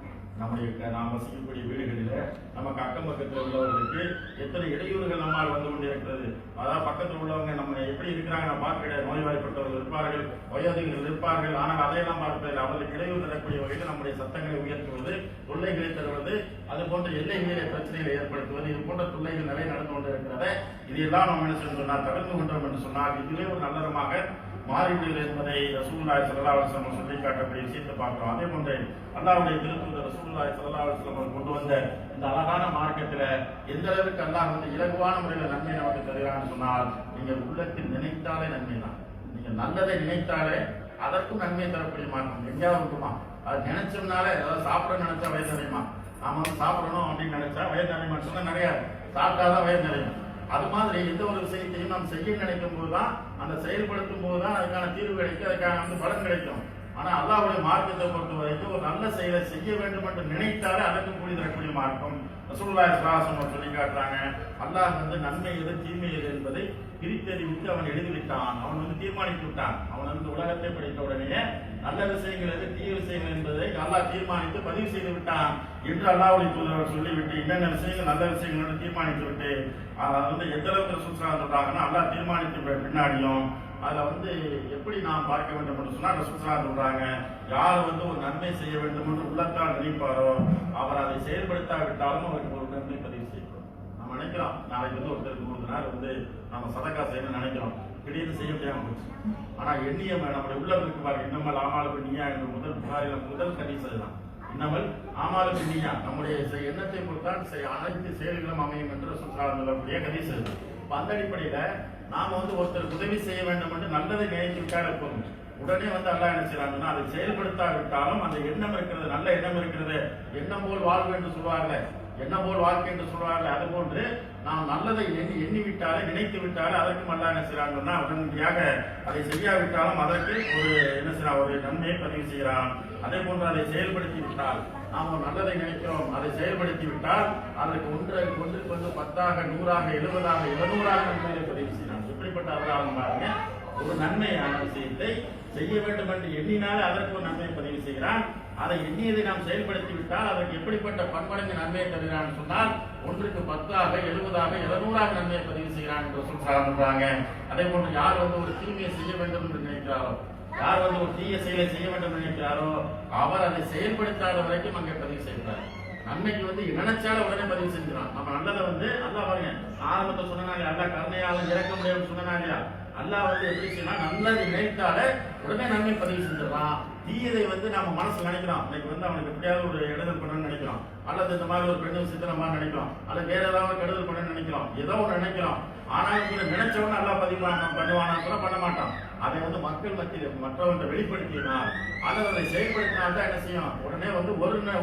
நாம் வசிக்கக்கூடிய வீடுகளில் நமக்கு அக்கம் பக்கத்தில் உள்ளவர்களுக்கு எத்தனை இடையூறுகள் நம்மால் வந்து கொண்டிருக்கிறது. அதாவது பக்கத்தில் உள்ளவங்க நம்ம எப்படி இருக்கிறாங்க நான் பார்க்க, நோய்வாய்ப்பட்டவர்கள் இருப்பார்கள், வயோதிகர்கள் இருப்பார்கள், ஆனால் அதையெல்லாம் பார்ப்பதில்லை. அவர்களுக்கு இடையூறு தரக்கூடிய வகையில் நம்முடைய சத்தங்களை உயர்த்துவது, தொல்லைகளை தருவது, அது போன்ற எல்லை மீறிய பிரச்சனைகளை ஏற்படுத்துவது, இது போன்ற தொல்லைகள் நிறைய நடந்து கொண்டிருக்கிறத இதையெல்லாம் நம்ம என்ன சொன்னால் தவிர்த்து கொண்டோம் என்று சொன்னால் இதுவே ஒரு நல்லறமாக மாறிவிடுகிறது என்பதை ரசூலுல்லாஹி ஸல்லல்லாஹு அலைஹி வஸல்லம் சொல்லி காட்டக்கூடிய விஷயத்தை பார்க்கிறோம். அதே போன்று அல்லாஹ்வுடைய திருத்தூதர் ரசூலுல்லாஹி ஸல்லல்லாஹு அலைஹி வஸல்லம் கொண்டு வந்த இந்த அழகான மார்க்கத்தில் எந்த அளவுக்கு அல்லாஹ் இலகுவான முறையில் நன்மை நமக்கு தருகிறான்னு சொன்னால், நீங்கள் உள்ளத்தில் நினைத்தாலே நன்மை தான். நீங்கள் நல்லதை நினைத்தாலே அதற்கும் நன்மை தரக்கூடிய மார்க்கம் எங்கேயாவது இருக்குமா? அது நினைச்சோம்னாலே, அதாவது சாப்பிட நினைச்சா வயது நிறையுமா? நாம சாப்பிடணும் அப்படின்னு நினைச்சா வயது நிறையுமா சொன்னா நிறைய சாப்பிட்டாதான் வயது நிறையும். அது மாதிரி எந்த ஒரு விஷயத்தையும் நாம் செய்ய நினைக்கும் போதுதான், அந்த செயல்படுத்தும் போதுதான் அதுக்கான தீர்வு கிடைக்கும், அதுக்கான பலன் கிடைக்கும். ஆனா அல்லாஹ்வுடைய மார்க்கத்தை பொறுத்த வரைக்கும் ஒரு நல்ல செயலை செய்ய வேண்டும் என்று நினைத்தாலே அதற்கு கூலி தரக்கூடிய மார்க்கம். ரசூலுல்லாஹி ஸல்லல்லாஹு அலைஹி வஸல்லம் சொல்லி காட்டுறாங்க, அல்லாஹ் நன்மை எது தீமை எது என்பதை பிரித்தறிவித்து அவன் எழுதிவிட்டான். அவன் தீர்மானித்து விட்டான். அவன் உலகத்தை படைத்த உடனே நல்ல விஷயங்கள் எது தீய விஷயங்கள் என்பதை அல்லாஹ் தீர்மானித்து பதிவு செய்து விட்டான் என்று அல்லாஹ்வுடைய தூதர் சொல்லிவிட்டு, என்னென்ன விஷயங்கள் நல்ல விஷயங்கள் என்று தீர்மானித்து விட்டு, எந்த அளவுக்கு ரசூல் சொல்றாங்கன்னா, அல்லாஹ் தீர்மானித்து பின்னாடியும் அதுல எப்படி நாம் பார்க்க வேண்டும் என்று சொன்னா, ரசூல் சொல்றாங்க, யார் ஒரு நன்மை செய்ய வேண்டும் என்று உள்ளத்தால் நினைப்பாரோ அவர் அதை செயல்படுத்தாவிட்டாலும் அவருக்கு ஒரு நன்மை பதிவு செய்யப்படும். நம்ம நினைக்கிறோம், நாளைக்கு ஒருத்தருக்கு 3 நாள் நம்ம சதக்கா செய்யணும்னு நினைக்கிறோம், திடீர்னு செய்ய முடியாம போச்சு. ஆனா எண்ணியம் நம்முடைய உள்ளவருக்கு பாருங்க, இன்னமல் ஆமாலுக்கு நீயா என்ற முதல் ஹதீஸ் தான். இன்னமல் ஆமாலுக்கு நீயா, நம்முடைய எண்ணத்தை பொறுத்தான் அனைத்து செயல்களும் அமையும் என்று சொல்லக்கூடிய ஹதீஸ். அந்த அடிப்படையில நாம ஒருத்தருக்கு உதவி செய்ய வேண்டும் என்று நல்லதை நினைத்து விட்டாலே போதும். உடனே அல்லாஹ் என்ன செய்யறாங்கன்னா, அதை செயல்படுத்தாவிட்டாலும் அந்த எண்ணம் இருக்கிறது, நல்ல எண்ணம் இருக்கிறது, எண்ணம் போல் வாழ்வு என்று சொல்வார்கள், எண்ணம் போல் வாழ்க்கை என்று சொல்வார்கள். அது போன்று நாம் நல்லதை எண்ணிவிட்டாலே, நினைத்து விட்டாலே அதற்கும் அல்லாஹ் என்ன செய்யறாங்கன்னா, உடனடியாக அதை செய்யாவிட்டாலும் அதற்கு ஒரு நன்மையை பதிவு செய்கிறான். அதே போன்று அதை செயல்படுத்தி விட்டால், நாம் நல்லதை நினைக்கிறோம், அதை செயல்படுத்தி விட்டால் அதற்கு ஒன்றுக்கு 10ஆக 100ஆக 70ஆக 700ஆக நன்மையை பதிவு செய்யலாம். எப்படிப்பட்ட அவதாரம் பாருங்க, ஒரு நன்மையான விஷயத்தை செய்ய வேண்டும் என்று எண்ணினாலே அதற்கு ஒரு நன்மையை பதிவு செய்கிறான். அதை எண்ணியதை நாம் செயல்படுத்தி விட்டால் அதற்கு எப்படிப்பட்ட பன்மடங்கு நன்மையை தருகிறான் சொன்னால், ஒன்றுக்கு 10ஆக 70ஆக 700ஆக நன்மையை பதிவு செய்கிறான் என்று சொல்றாங்க. அதே போன்று யார் ஒரு தீமையை செய்ய வேண்டும் என்று நினைக்கிறாரோ, யார் ஒரு தீய செயலை செய்ய வேண்டும் நினைக்கிறாரோ அவர் அதை செயல்படுத்தாத வரைக்கும் அங்கே பதிவு செய்கிறார். நன்மைக்கு நினைச்சால உடனே பதிவு செஞ்சிடும். நம்ம நல்லதை அல்லாஹ் பாருங்க, ஆரம்பத்தை சொன்னாங்க அல்லாஹ் கருணையால இறக்க முடியும்னு சொன்னாங்க. அல்லாஹ் எப்படி செய்யலாம், நல்லது நினைத்தாலே உடனே நன்மை பதிவு செஞ்சிடலாம். தீயதை நம்ம மனசு நினைக்கிறோம், இன்னைக்கு அவனுக்கு எப்படியாவது ஒரு இடதல் பண்ணணும்னு நினைக்கிறோம், அல்லது இந்த மாதிரி ஒரு பெண்ணு சித்திர மாதிரி நினைக்கிறோம், அல்லது வேற ஏதாவது கெடுதல் பண்ணணும்னு நினைக்கிறோம், ஏதோ ஒன்று நினைக்கிறோம். ஆனாலும் கூட நினைச்சவன நல்லா பதிவு பண்ணுவானா கூட பண்ண மாட்டான். அதை மக்கள் மத்தியில் மற்றவங்க வெளிப்படுத்தினால் அல்லது அதை செயல்படுத்தினால்தான் என்ன செய்யும், உடனே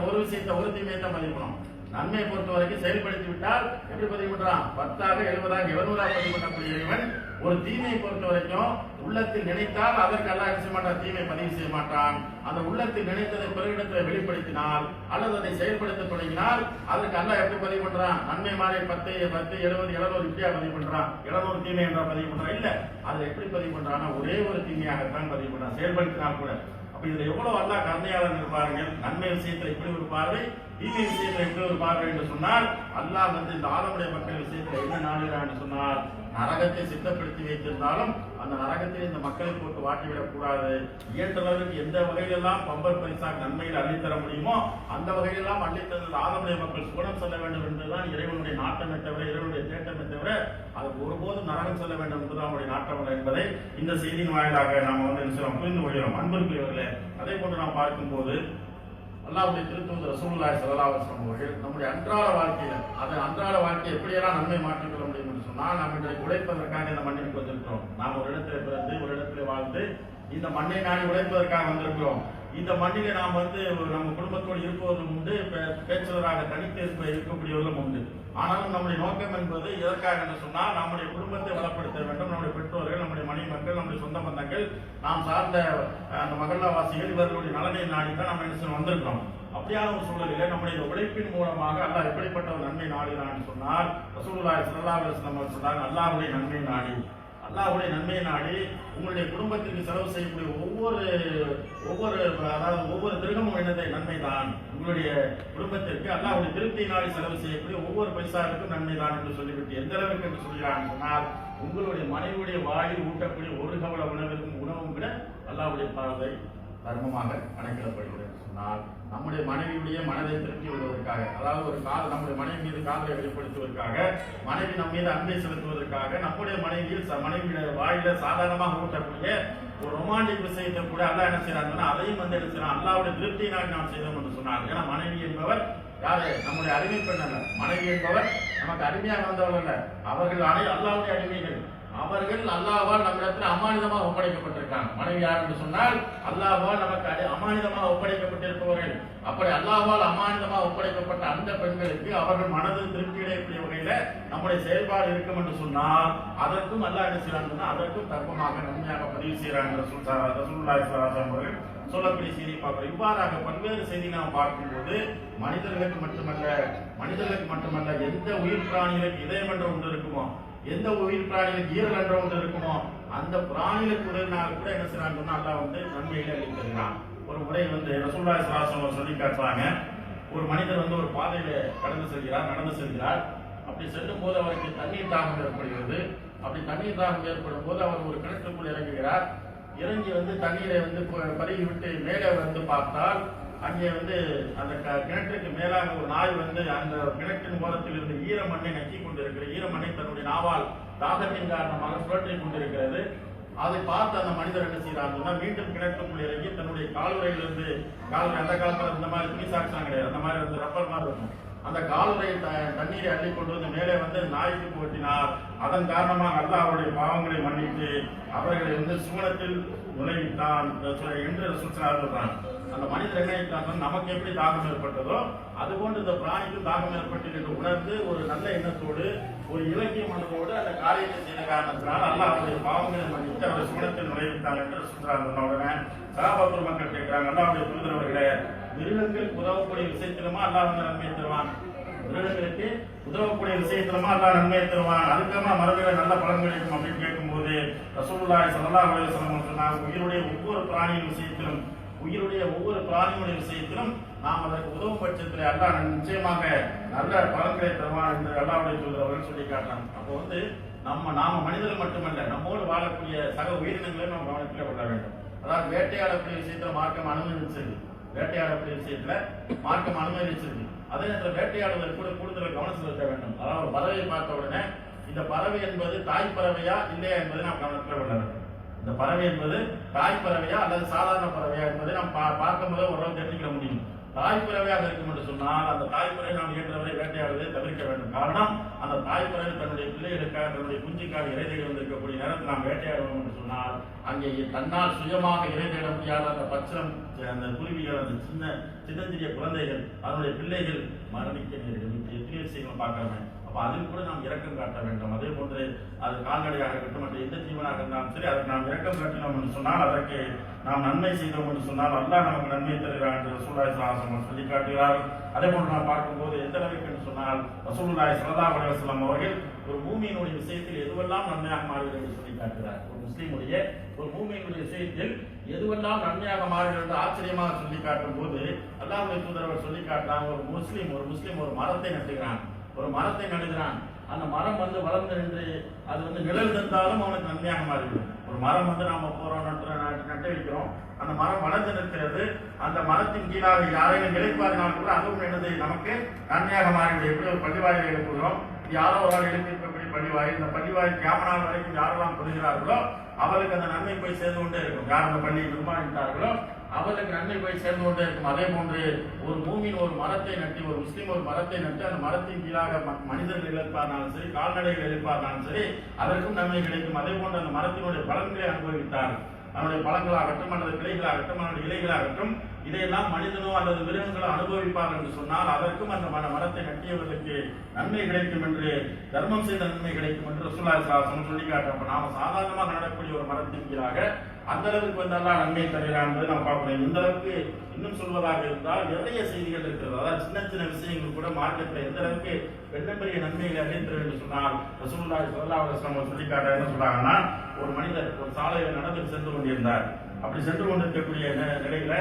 ஒரு விஷயத்தை ஒரு தீமையை தான் பதிவு பண்ணும். நன்மையை பொறுத்த வரைக்கும் செயல்படுத்தி விட்டால் எப்படி பதிவு பண்றான்? 10ஆக 70ஆக 700ஆக பதிவு பண்ணக்கூடிய இறைவன் ஒரு தீமையை பொறுத்த வரைக்கும் உள்ளத்தில் நினைத்தால் அதற்கு அல்லாஹ் செய்ய மாட்டான், தீமை பதிவு செய்ய மாட்டான். அந்த உள்ளத்தில் நினைத்ததை பிறரிடத்தில் வெளிப்படுத்தினால் அல்லது அதை செயல்படுத்த தொடங்கினால் அதற்கு அல்லாஹ் எப்படி பதிவு பண்றான்? நன்மை மாறி 10 10 70 700 இப்படியா பதிவு பண்றான்? 700 தீமை என்ற பதிவு பண்றான் இல்ல. அதை எப்படி பதிவு பண்றான்னா ஒரே ஒரு தீமையாகத்தான் பதிவு பண்றான், செயல்படுத்தினால் கூட. அப்ப இதுல எவ்வளவு அல்லாஹ் கருணையாளன் இருப்பார்கள். நன்மை விஷயத்துல இப்படி ஒரு பார்வை, தீமை விஷயத்துல இப்படி ஒரு பார்வை என்று சொன்னால் அல்லாஹ் இந்த ஆதமுடைய மக்கள் விஷயத்துல என்ன நாடுகிறான்னு சொன்னால் நரகத்தை சித்தப்படுத்தி வைத்திருந்தாலும் அந்த நரகத்தை இந்த மக்களை போட்டு வாட்டிவிடக் கூடாது. இயன்றளவுக்கு எந்த வகையிலெல்லாம் பம்பர் பரிசாக நன்மையில் அள்ளித்தர முடியுமோ அந்த வகையெல்லாம் அள்ளித்தந்த ஆதமுடைய மக்கள் சுவனம் செல்ல வேண்டும் என்பதுதான் இறைவனுடைய நாட்டமே தவிர, இறைவனுடைய தேட்டமே தவிர அதுக்கு ஒருபோதும் நரகம் செல்ல வேண்டும் என்பதுதான் அவருடைய நாட்டம் என்பதை இந்த செய்தியின் வாயிலாக நாம் புரிந்து கொள்கிறோம். அன்பிற்குரியவர்களே, அதே போன்று நாம் பார்க்கும்போது அல்லாஹ்வுடைய திருத்தூதர் ரசூலுல்லாஹி ஸல்லல்லாஹு அலைஹி வஸல்லம் அவர்கள் நம்முடைய அன்றாட வாழ்க்கையில அன்றாட வாழ்க்கையை எப்படியெல்லாம் நன்மை மாற்றிக்கொள்ள முடியும் என்று சொன்னால், நாம் இன்றைக்கு உழைப்பதற்காக இந்த மண்ணிற்கு வந்திருக்கிறோம். நாம் ஒரு இடத்துல பிறந்து ஒரு இடத்துல வாழ்ந்து இந்த மண்ணை நாடி உழைப்பதற்காக வந்திருக்கிறோம். இந்த மண்ணிலே நாம் நம்ம குடும்பத்தோடு இருப்பவர்களும் உண்டு, பேச்சலராக தனித்து இருக்கக்கூடியவர்களும் உண்டு. ஆனாலும் நம்முடைய நோக்கம் என்பது எதற்காக என்று சொன்னால் நம்முடைய குடும்பத்தை வளப்படுத்த வேண்டும். நம்முடைய பெற்றோர்கள், நம்முடைய மனைவி மக்கள், நம்முடைய சொந்த பந்தங்கள், நாம் சார்ந்த அந்த மகல்லாவாசிகள் இவர்களுடைய நலனை நாடித்தான் நம்ம என்ன வந்திருக்கிறோம். அப்படியான ஒரு சூழலில் நம்முடைய உழைப்பின் மூலமாக அல்லாஹ் எப்படிப்பட்ட ஒரு நன்மை நாடினான்னு சொன்னால் ரசூலுல்லாஹி ஸல்லல்லாஹு அலைஹி வஸல்லம் சொன்னாங்க, அல்லாஹ்வுடைய நன்மை நாடி, அல்லாஹ்வுடைய நன்மை நாடி உங்களுடைய குடும்பத்திற்கு செலவு செய்யக்கூடிய ஒவ்வொரு திருகமும் என்னதை நன்மை தான். உங்களுடைய குடும்பத்திற்கு அல்லாஹ்வுடைய திருப்தி நாடி செலவு செய்யக்கூடிய ஒவ்வொரு பைசாவுக்கும் நன்மை தான் என்று சொல்லிவிட்டு எந்த அளவுக்கு என்று சொல்கிறான்னு சொன்னால் உங்களுடைய மனைவியுடைய வாயில் ஊட்டக்கூடிய ஒரு கவல உணவும் விட அல்லாஹ்வுடைய பார்வை தர்மமாக கணக்கிடப்படுகிறது சொன்னால் நம்முடைய மனைவியுடைய மனதை திருப்தி விடுவதற்காக, அதாவது ஒரு நம்முடைய மனைவி மீது காதலை வெளிப்படுத்துவதற்காக, மனைவி நம் மீது அன்பை செலுத்துவதற்காக நம்முடைய மனைவியுடைய வாயில சாதாரணமாக ஊட்டக்கூடிய ஒரு ரொமான்டிக் விஷயத்தை கூட அல்லாஹ் என்ன செய்யறாங்கன்னா அதையும் என்ன செய்யறான், அல்லாஹ்வுடைய திருப்தியினால் நாம் செய்தோம் என்று சொன்னார். ஏன்னா மனைவி என்பவர் யாரு? நம்முடைய அடிமை பெண் அல்ல. மனைவி என்பவர் நமக்கு அடிமையாக வந்தவர்கள் அல்ல, அவர்கள் அல்லாஹ்வுடைய அடிமைகள். அவர்கள் அல்லாஹ்வால் நம்மிடத்தில் அமானிதமாக ஒப்படைக்கப்பட்டிருக்காங்க. மனைவி யார் என்று சொன்னால் அல்லாஹ்வால் நமக்கு அமானிதமாக ஒப்படைக்கப்பட்டிருப்பவர்கள். அப்படி அல்லாஹ்வால் அமானிதமாக ஒப்படைக்கப்பட்ட அந்த பெண்களுக்கு அவர்கள் மனதில் திருப்தி அடையக்கூடிய வகையில நம்முடைய செயல்பாடு இருக்கும் என்று சொன்னால் அதற்கும் அல்லாஹ் என்ன செய்யறாங்கன்னா அதற்கும் தர்மமாக நன்மையாக பதிவு செய்யறாங்க ரசூலுல்லாஹி ஸல்லல்லாஹு அலைஹி வஸல்லம் சொல்லக்கூடிய செய்தி பார்க்கிறோம். இவ்வாறாக பல்வேறு செய்தி நாம் பார்க்கும்போது மனிதர்களுக்கு மட்டுமல்ல எந்த உயிர் பிராணிகளுக்கு இதயம் என்ற ஒன்று இருக்குமோ, எந்த உயிர் பிராணிகளுக்கு ஈரல் என்ற ஒன்று இருக்குமோ அந்த பிராணிகளுக்கு உடனாக கூட என்ன செய்யறாங்கன்னா அல்லாஹ் நன்மையில அளித்திருக்கிறான். ஒரு முறை ரசூலுல்லாஹி ஸல்லல்லாஹு அலைஹி வஸல்லம் சொல்லி காட்டுறாங்க, ஒரு மனிதர் ஒரு பாதையில நடந்து செல்கிறார். அப்படி செல்லும் போது அவருக்கு தண்ணீர் தாகம் ஏற்படுகிறது. அப்படி தண்ணீர் தாகம் ஏற்படும் போது அவர் ஒரு கிணற்றுக்குள் இறங்குகிறார். இறங்கி தண்ணீரை பருகி விட்டு மேலே பார்த்தால் அங்கே அந்த கிணற்றுக்கு மேலாக ஒரு நாய் அந்த கிணற்றின் ஓரத்தில் இருந்து ஈர மண்ணை நக்கி கொண்டிருக்கிற ஈர மண்ணை தன்னுடைய நாவால் தாகத்தின் காரணமாக சுழற்றி கொண்டிருக்கிறது. அதை பார்த்து அந்த மனிதர் என்ன செய்யறாருன்னா மீண்டும் கிணற்றுக்குள் இறங்கி தன்னுடைய காலுறையிலிருந்து அந்த காலத்துல இந்த மாதிரி துணி சாக்ஸாம் கிடையாது, அந்த மாதிரி ரப்பர் மாதிரி இருக்கும், அந்த காலுறையில் தண்ணீரை அள்ளி கொண்டு மேலே நாய்க்கு போட்டினார். அதன் காரணமாக அல்லாஹ் அவருடைய பாவங்களை மன்னித்து அவர்களை சுவனத்தில் நுழைவித்தான் என்று சொல்றான். அந்த மனிதர் என்ன ஆயிட்டாங்க, நமக்கு எப்படி தாகம் ஏற்பட்டதோ அதுபோன்று இந்த பிராணிக்கும் தாகம் ஏற்பட்டது என்று உணர்ந்து ஒரு நல்ல எண்ணத்தோடு ஒரு இலக்கிய மனதோடு அந்த காரியத்தை செய்த காரணத்தினால் அல்லாஹ் அவருடைய பாவங்களை மன்னித்து அவருடைய சுவனத்தில் நுழைவித்தார் என்று சொல்றாங்க. உடனே சஹாபாக்கள் மக்கள் கேட்கிறாங்க, அல்லாஹ்வுடைய தூதரவர்களே, மிருகங்களுக்கு உதவக்கூடிய விஷயத்திலுமா அல்லாஹ் நன்மையை தருவான், மிருகங்களுக்கு உதவக்கூடிய விஷயத்திலுமா அல்லாஹ் நன்மையை தருவான், அதுக்கமா மறுபடியும் நல்ல பலன் கிடைக்கும் அப்படின்னு கேட்கும்போது ரசூலுல்லாஹி ஸல்லல்லாஹு அலைஹி வஸல்லம் சொன்னாங்க, உயிருடைய ஒவ்வொரு பிராணியுடைய விஷயத்திலும் நாம் அதற்கு உதவும் பட்சத்தில் அல்லாஹ் நிச்சயமாக நல்ல பலன்களை தருவான் என்று அல்லாஹ்வுடைய தூதர் அவர்கள் சொல்லி காட்டுறாங்க. அப்போ நாம மனிதர்கள் மட்டுமல்ல, நம்மோடு வாழக்கூடிய சக உயிரினங்களையும் நாம் கவனத்தில் கொள்ள வேண்டும். அதாவது வேட்டையாடக்கூடிய விஷயத்துல மார்க்கம் அனுமதிச்சிருக்கு, அதே நேரத்தில் வேட்டையாடுவதற்கு கூட கூடுதல் கவனம் செலுத்த வேண்டும். அதாவது பறவையை பார்த்த உடனே இந்த பறவை என்பது தாய் பறவையா இல்லையா என்பதை நாம் கவனத்தில் கொள்ள வேண்டும். இந்த பறவை என்பது தாய் பறவையா அல்லது சாதாரண பறவையா என்பதை நாம் பார்க்கும் போது ஓரளவு தெரிஞ்சுக்க முடியும். தாய்ப்புறவையாக இருக்கும் என்று சொன்னால் அந்த தாய்ப்புறை நாம் இயன்றவரை வேட்டையாடுவதை தவிர்க்க வேண்டும். காரணம், அந்த தாய்ப்புறை தன்னுடைய பிள்ளைகளுக்காக தன்னுடைய குஞ்சுக்காக இறை தேடி வந்திருக்கக்கூடிய நேரத்தில் நாம் வேட்டையாடுவோம் என்று சொன்னால் அங்கே தன்னால் சுயமாக இறை தேட முடியாத அந்த பச்சளம், அந்த குருவிகள், அந்த சின்னஞ்சிறிய குழந்தைகள், அதனுடைய பிள்ளைகள் மரணிக்க நேரிடும். எத்தனை விஷயங்கள் பார்க்கிறோமே. அப்ப அதில் கூட நாம் இரக்கம் காட்ட வேண்டும். அதே போன்று அது கால்நடையாக இருக்கட்டும், மற்ற எந்த ஜீவனாக இருந்தாலும் சரி, அதற்கு நாம் இரக்கம் காட்டினோம் என்று சொன்னால், அதற்கு நாம் நன்மை செய்தோம் என்று சொன்னால் அல்லாஹ் நமக்கு நன்மை தருகிறார் என்று ரசூலுல்லாஹி ஸல்லல்லாஹு அலைஹி வஸல்லம் சொல்லி காட்டுகிறார். அதே போன்று நாம் பார்க்கும்போது எந்த அளவுக்கு என்று சொன்னால் ரசூலுல்லாஹி ஸல்லல்லாஹு அலைஹி வஸல்லம் அவர்கள் ஒரு மூமியினுடைய விஷயத்தில் எதுவெல்லாம் நன்மையாக மாறுகிறது என்று சொல்லி காட்டுகிறார். ஒரு முஸ்லீமுடைய ஒரு மூமியினுடைய விஷயத்தில் எதுவெல்லாம் நன்மையாக மாறுகிறது என்று ஆச்சரியமாக சொல்லி காட்டும் போது அல்லாஹ்வுடைய தூதர் சொல்லி காட்டுறாங்க, ஒரு முஸ்லீம் ஒரு மரத்தை நட்டுகிறான், ஒரு மரத்தை நடுகிறான். அந்த மரம் வளர்ந்து நின்று அது நிழல் தந்தாலும் அவனுக்கு நன்மையாக மாறிவிடும். ஒரு மரம் நாம போறோம், நட்டு வைக்கிறோம், அந்த மரம் வளர்ந்து நிற்கிறது. அந்த மரத்தின் கீழாக யாரையும் இழைப்பாரினால் கூட அதுவும் என்னது நமக்கு நன்மையாக மாறிவிடும். எப்படி ஒரு பள்ளிவாயில் எழுப்புகிறோம், யாரோ ஒரு ஆள் எழுப்பியிருக்கக்கூடிய பள்ளிவாயில், இந்த பள்ளிவாயில் கியாமனால் வரைக்கும் யாரெல்லாம் கொள்கிறார்களோ அவருக்கு அந்த நன்மை போய் சேர்ந்து கொண்டே இருக்கும். யார் அந்த பள்ளியை நிர்மாணித்தார்களோ அவருக்கு நன்மை போய் சேர்ந்து கொண்டே இருக்கும். அதே போன்று ஒரு மூமின் ஒரு மரத்தை நட்டி, ஒரு முஸ்லீம் ஒரு மரத்தை நட்டு அந்த மரத்தின் கீழாக மனிதர்கள் இழப்பார்னாலும் சரி, கால்நடைகள் இழப்பார்னாலும் சரி, அதற்கும் நன்மை கிடைக்கும். அதே போன்று அந்த மரத்தினுடைய பலன்களை அனுபவித்தார். அதனுடைய பழங்களாகட்டும் அல்லது கிளைகளாகட்டும் அதனுடைய இலைகளாகட்டும் இதையெல்லாம் மனிதனோ அல்லது மிருகங்களோ அனுபவிப்பார் என்று சொன்னால் அதற்கும் அந்த மரத்தை நட்டியவர்களுக்கு நன்மை கிடைக்கும் என்று, தர்மம் செய்த நன்மை கிடைக்கும் என்று ரசூலுல்லாஹி ஸல்லல்லாஹு அலைஹி வஸல்லம் சொல்லி காட்டுறோம். நாம சாதாரணமாக நடக்கக்கூடிய ஒரு மரத்தின் கீழாக அந்த அளவுக்கு வந்தாலும் நன்மை தருகிறார் என்பதை நாம் பார்க்கிறோம். இந்த அளவுக்கு இன்னும் சொல்வதாக இருந்தால் நிறைய செய்திகள் இருக்கிறது. அதாவது சின்ன சின்ன விஷயங்கள் கூட மார்க்கெட்டில் எந்த அளவுக்கு பெரிய நன்மைகளை அடைந்தது என்று சொன்னால் ரசூலுல்லாஹி ஸல்லல்லாஹு அலைஹி வஸல்லம் சொல்லி காட்ட என்ன சொல்றாங்கன்னா, ஒரு மனிதர் ஒரு சாலையில் நடந்து சென்று கொண்டிருந்தார். அப்படி சென்று கொண்டிருக்கக்கூடிய நிலையில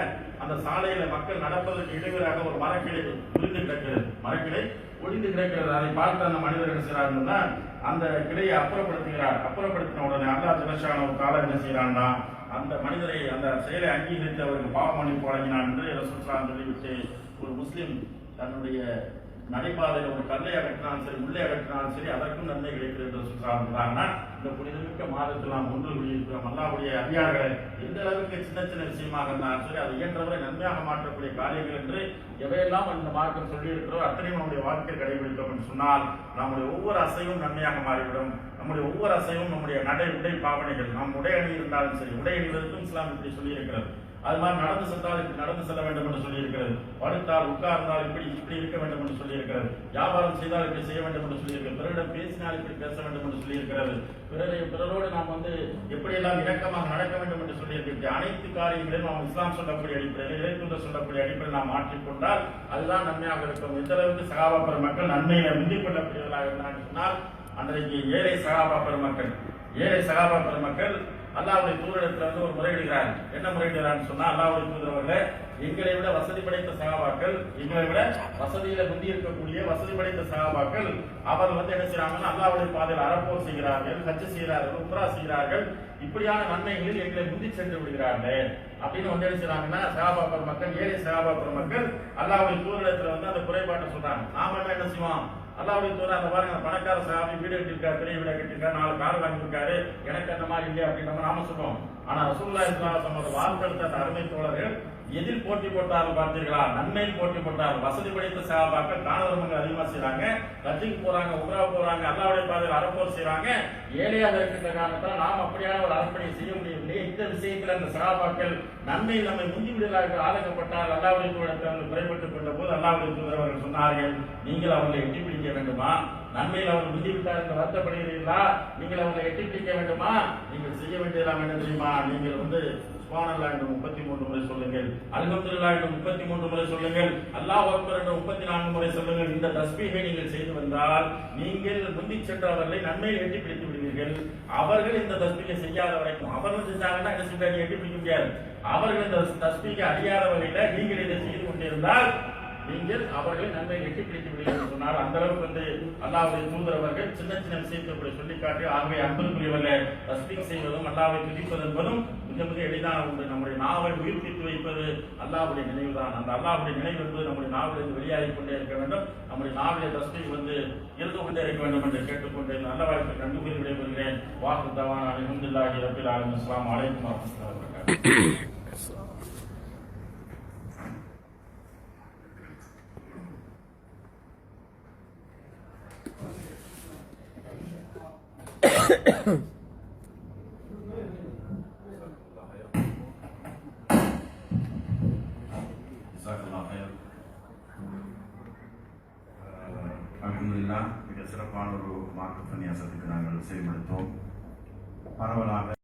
அந்த சாலையில மக்கள் நடப்பதற்கு இடைவெளியாக ஒரு மரக்கிளை ஒளிந்து கிடக்கிறது. மரக்கிளை ஒளிந்து கிடக்கிறது. அதை பார்த்து அந்த மனிதர் என்ன செய்யறாருன்னா அந்த கிளையை அப்புறப்படுத்துகிறார். அப்புறப்படுத்தின உடனே அல்லாஹ் ஜல்லஷானஹு தஆலா என்ன செய்யறான்னா அந்த மனிதரை அந்த செயலை அங்கீகரித்து அவருக்கு பாவ மன்னிப்பு வழங்கினான் என்று ரசூல் ஸல்லல்லாஹு அலைஹி வஸல்லம் சொல்லிவிட்டு, ஒரு முஸ்லிம் தன்னுடைய நடைபாதையில் ஒரு கல்லை அகற்றினாலும் சரி, உள்ளே அகற்றினாலும் சரி, அதற்கும் நன்மை கிடைக்கிறது என்று சொல்றாங்கன்னா இந்த புனிதமிக்க மாதத்தில் நாம் ஒன்று கூடியிருக்கிறோம். அல்லாஹ்வுடைய அடியார்களை எந்த அளவுக்கு சின்ன சின்ன விஷயமாக இருந்தாலும் சரி அதை இயன்றவரை நன்மையாக மாற்றக்கூடிய காரியங்கள் என்று எவையெல்லாம் அந்த மார்க்கம் சொல்லி இருக்கிறோம் அத்தனையும் நம்முடைய வாழ்க்கை கடைபிடித்தோம் என்று சொன்னால் நம்முடைய ஒவ்வொரு அசைவும் நன்மையாக மாறிவிடும். நம்முடைய ஒவ்வொரு அசைவும் நம்முடைய உடை பாவனைகள், நாம் உடை அணி இருந்தாலும் சரி, உடை அணிவதற்கும் இஸ்லாம் இப்படி சொல்லி இருக்கிறது. அது மாதிரி நடந்து சென்றால் இப்படி நடந்து செல்ல வேண்டும் என்று சொல்லி இருக்கிறது. படுத்தால் உட்கார்ந்தால் இப்படி இருக்க வேண்டும் என்று சொல்லி இருக்கிறது. வியாபாரம் செய்தால் இப்படி செய்ய வேண்டும் என்று சொல்லி இருக்கிறது. பிறரிடம் பேசினால் இப்படி பேச வேண்டும் என்று சொல்லி இருக்கிறது. பிறரோடு நாம் எப்படியெல்லாம் இணக்கமாக நடக்க வேண்டும் என்று சொல்லி இருக்கிறது. அனைத்து காரியங்களையும் நாம் இஸ்லாம் சொல்லக்கூடிய அடிப்படையில், இறைத்தூதர் சொல்லக்கூடிய அடிப்படையில் நாம் மாற்றிக்கொண்டால் அதுதான் நன்மையாக இருக்கும். எந்த அளவுக்கு சகாபா பெருமக்கள் நன்மையை முந்திக் கொள்ளக்கூடியவர்களாக இருந்தார்கள் சொன்னால், அன்றைக்கு ஏழை சகாபா பெருமக்கள் அல்லாஹ்வுடைய தூதரிடத்தில் ஒரு முறையிடுகிறார்கள். என்ன முறையிடுகிறான்னு சொன்னா, அல்லாஹ்வுடைய தூதர் அவர்களே, எங்களை விட வசதி படைத்த சகாபாக்கள், எங்களை விட வசதியில முந்தி இருக்கக்கூடிய வசதி படைத்த சகாபாக்கள் அவர் என்ன செய்யறாங்கன்னா அல்லாஹ்வுடைய பாதையில் அறப்போர் செய்கிறார்கள், ஹஜ் செய்கிறார்கள், உம்ரா செய்கிறார்கள். இப்படியான நன்மைகளில் எங்களை முந்தி சென்று விடுகிறார்கள் அப்படின்னு என்ன செய்யறாங்கன்னா சகாபா பெருமக்கள், ஏழை சகாபா பெருமக்கள் அல்லாஹ்வுடைய தூதரிடத்துல அந்த குறைபாட்டை சொல்றாங்க. நாம என்ன செய்வோம், அல்லாஹ்வுடைய தூதர் அந்த பாருங்க பணக்கார சகாபி வீடு கட்டிருக்காரு, பெரிய வீடு கட்டிருக்காரு, 4 கார் வாங்கியிருக்காரு, எனக்கு அந்த மாதிரி இல்லையா அப்படின்னு நாம சொல்லுவோம். ஆனா ரசூலுல்லாஹி ஸல்லல்லாஹு அலைஹி வஸல்லம் வாழ்க்கை அந்த அருமை தோழர்கள் எதில் போட்டி போட்டார்கள் பார்த்தீர்களா? நன்மையில் போட்டி போட்டார்கள். வசதி படைத்த சகாபாக்கள் தான தர்மங்கள் அதிகமா செய்யறாங்க, ஹஜ்ஜுக்கு போறாங்க, உம்ரா போறாங்க, அல்லாஹ்வுடைய பாதையில் அறப்போர் செய்யறாங்க. ஏழையாக இருக்கின்ற காரணத்தால் நாம் அப்படியான ஒரு அர்ப்பணியை செய்ய முடியவில்லை. இந்த விஷயத்தில் அந்த சகாபாக்கள் நன்மையில் நம்மை முந்தி விடுதலாக ஆளுக்கப்பட்டால் அல்லாஹ்வுடைய தூதரிடத்தில் குறைபட்டுக் கொண்ட போது அல்லாஹ்வுடைய தூதர் அவர்கள் சொன்னார்கள், நீங்கள் அவர்களை எட்டி பிடிக்க வேண்டுமா? நன்மையில் அவர்கள் முந்தி விட்டார் என்று வருத்தப்படுகிறீர்களா? நீங்கள் அவர்களை எட்டி பிடிக்க வேண்டுமா? நீங்கள் செய்ய வேண்டியதெல்லாம் என்ன தெரியுமா? நீங்கள் சுப்ஹானல்லாஹ் என்று 33 முறை சொல்லுங்கள், அல்ஹம்துலில்லாஹ் என்று 33 முறை சொல்லுங்கள், அல்லாஹ் அக்பர் என்று 34 முறை சொல்லுங்கள். இந்த தஸ்பீஹை நீங்கள் செய்து வந்தால் நீங்கள் முந்தி சென்றவர்களை நன்மையில் எட்டி பிடித்து விடுவீர்கள். அவர்கள் இந்த தஸ்பீஹை செய்யாத வரைக்கும், அவர்கள் செஞ்சாங்கன்னா என்ன செய்ய எட்டி பிடிக்க முடியாது. அவர்கள் இந்த தஸ்பீஹை அறியாத வகையில நீங்கள் இதை செய்து கொண்டிருந்தால் நீங்கள் அவர்களை நன்மை எட்டி பிடித்து விடுவீர்கள் சொன்னால், அந்த அளவுக்கு அல்லாஹ்வுடைய தூதர் அவர்கள் சின்ன சின்ன விஷயத்தை சொல்லி காட்டி, ஆகவே அன்புக்குரியவர்களை தஸ்பீஹ் செய்வதும் அல்லாஹ்வை துதிப்பது என்பதும் மிக எளிதான ஒன்று. நம்முடைய நாவை உயிர்ப்பித்து வைப்பது அல்லாஹ்வுடைய நினைவு தான். அந்த அல்லாஹ்வுடைய நினைவு என்பது நம்முடைய நாவிலிருந்து வெளியாகி கொண்டே இருக்க வேண்டும். நம்முடைய நாவிலே தஸ்பீஹ் இருந்து கொண்டே இருக்க வேண்டும் என்று கேட்டுக்கொண்டு நல்ல வாய்ப்பை கண்டுபிடி விடைபெறுகிறேன். வாக்கு தவானா அல்ஹம்துலில்லாஹி ரப்பில் ஆலமீன். அஸ்ஸலாமு அலைக்கும் வரஹ்மத்துல்லாஹி வபரகாத்துஹு. அல்ஹம்துலில்லாஹ், மிக சிறப்பான ஒரு மார்க்க பன்னியாசத்துக்கு நாங்கள் செயல்படுத்தோம். பரவலாக